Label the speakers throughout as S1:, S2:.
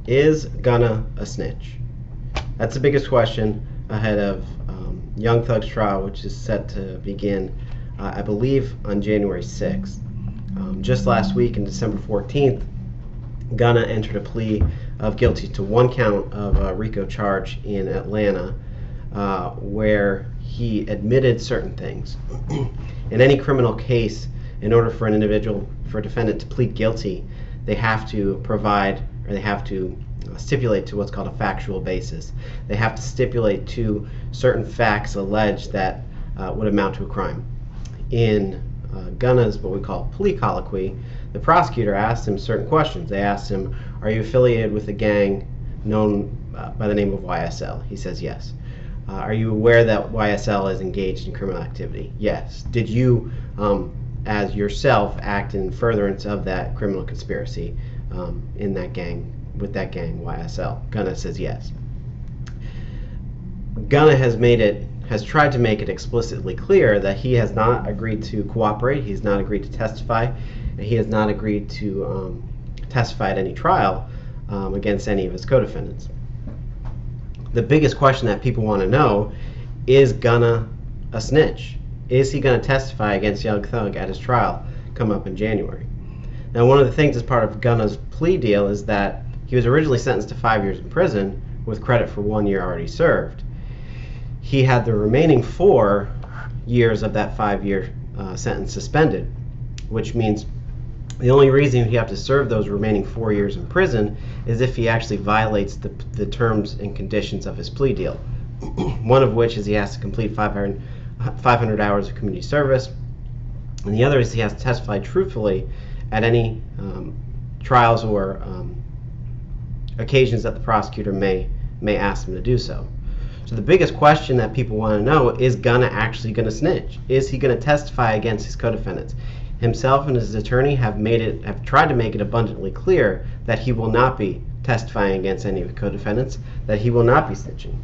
S1: Is Gunna a snitch? That's the biggest question ahead of Young Thug's trial, which is set to begin, I believe, on January 6th. Just last week, on December 14th, Gunna entered a plea of guilty to one count of a RICO charge in Atlanta, where he admitted certain things. In any criminal case, in order for a defendant to plead guilty, they have to provide, or they have to stipulate to what's called a factual basis. They have to stipulate to certain facts alleged that would amount to a crime. In Gunna's what we call plea colloquy, the prosecutor asked him certain questions. They asked him, are you affiliated with a gang known by the name of YSL? He says yes. Are you aware that YSL is engaged in criminal activity? Yes. Did you, as yourself, act in furtherance of that criminal conspiracy in that gang, with that gang, YSL? Gunna says yes. Gunna has tried to make it explicitly clear that he has not agreed to cooperate, he's not agreed to testify, and he has not agreed to testify at any trial against any of his co-defendants. The biggest question that people want to know is Gunna a snitch? Is he going to testify against Young Thug at his trial come up in January? Now, one of the things as part of Gunna's plea deal is that he was originally sentenced to 5 years in prison with credit for 1 year already served. He had the remaining 4 years of that 5-year sentence suspended, which means the only reason he have to serve those remaining 4 years in prison is if he actually violates the terms and conditions of his plea deal. One of which is he has to complete 500 hours of community service, and the other is he has to testify truthfully at any trials or occasions that the prosecutor may ask him to do so. So the biggest question that people want to know is Gunna actually going to snitch? Is he going to testify against his co-defendants? Himself and his attorney have tried to make it abundantly clear that he will not be testifying against any of the co-defendants, that he will not be snitching.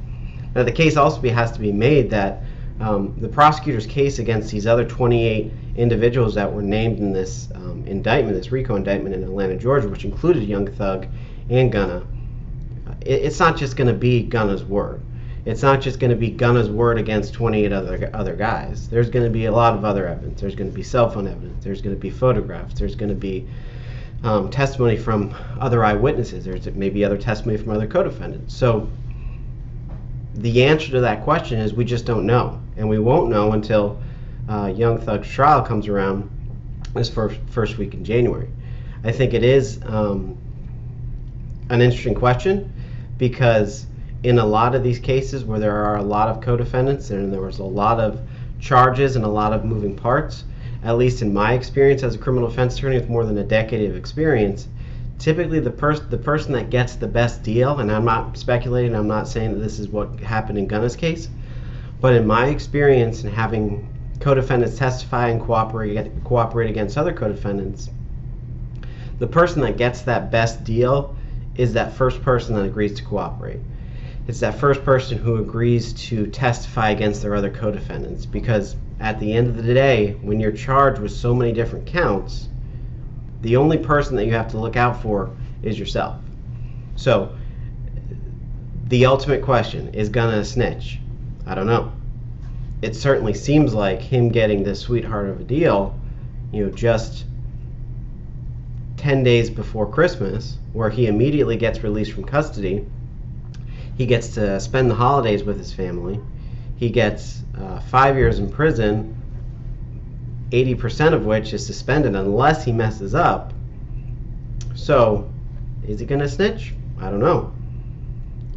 S1: Now, the case also has to be made that the prosecutor's case against these other 28 individuals that were named in this indictment, this RICO indictment in Atlanta, Georgia, which included Young Thug and Gunna, it's not just going to be Gunna's word. It's not just going to be Gunna's word against 28 other guys. There's going to be a lot of other evidence. There's going to be cell phone evidence. There's going to be photographs. There's going to be testimony from other eyewitnesses. There's maybe other testimony from other co-defendants. So the answer to that question is we just don't know. And we won't know until Young Thug's trial comes around this first week in January. I think it is an interesting question because in a lot of these cases where there are a lot of co-defendants and there was a lot of charges and a lot of moving parts, at least in my experience as a criminal defense attorney with more than a decade of experience, typically the person that gets the best deal, and I'm not speculating, I'm not saying that this is what happened in Gunna's case, but in my experience in having co-defendants testify and cooperate against other co-defendants, the person that gets that best deal is that first person that agrees to cooperate. It's that first person who agrees to testify against their other co-defendants, because at the end of the day, when you're charged with so many different counts, the only person that you have to look out for is yourself. So the ultimate question, is Gunna a snitch? I don't know. It certainly seems like him getting this sweetheart of a deal, just 10 days before Christmas, where he immediately gets released from custody. He gets to spend the holidays with his family. He gets 5 years in prison, 80% of which is suspended unless he messes up. So, is he going to snitch? I don't know.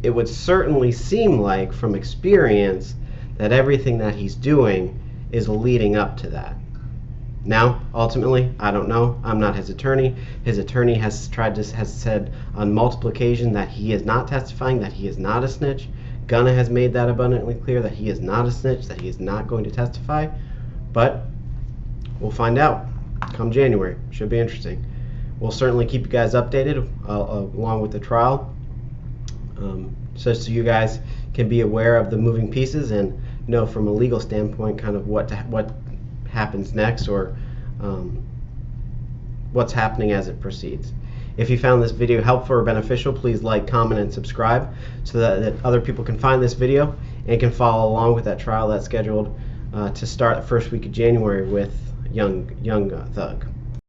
S1: It would certainly seem like, from experience, that everything that he's doing is leading up to that. Now, ultimately, I don't know. I'm not his attorney. His attorney has said on multiple occasions that he is not testifying, that he is not a snitch. Gunna has made that abundantly clear that he is not a snitch, that he is not going to testify. But we'll find out come January. Should be interesting. We'll certainly keep you guys updated along with the trial, so you guys can be aware of the moving pieces and know from a legal standpoint kind of what happens next, or what's happening as it proceeds. If you found this video helpful or beneficial, please like, comment, and subscribe so that other people can find this video and can follow along with that trial that's scheduled to start the first week of January with Young Thug.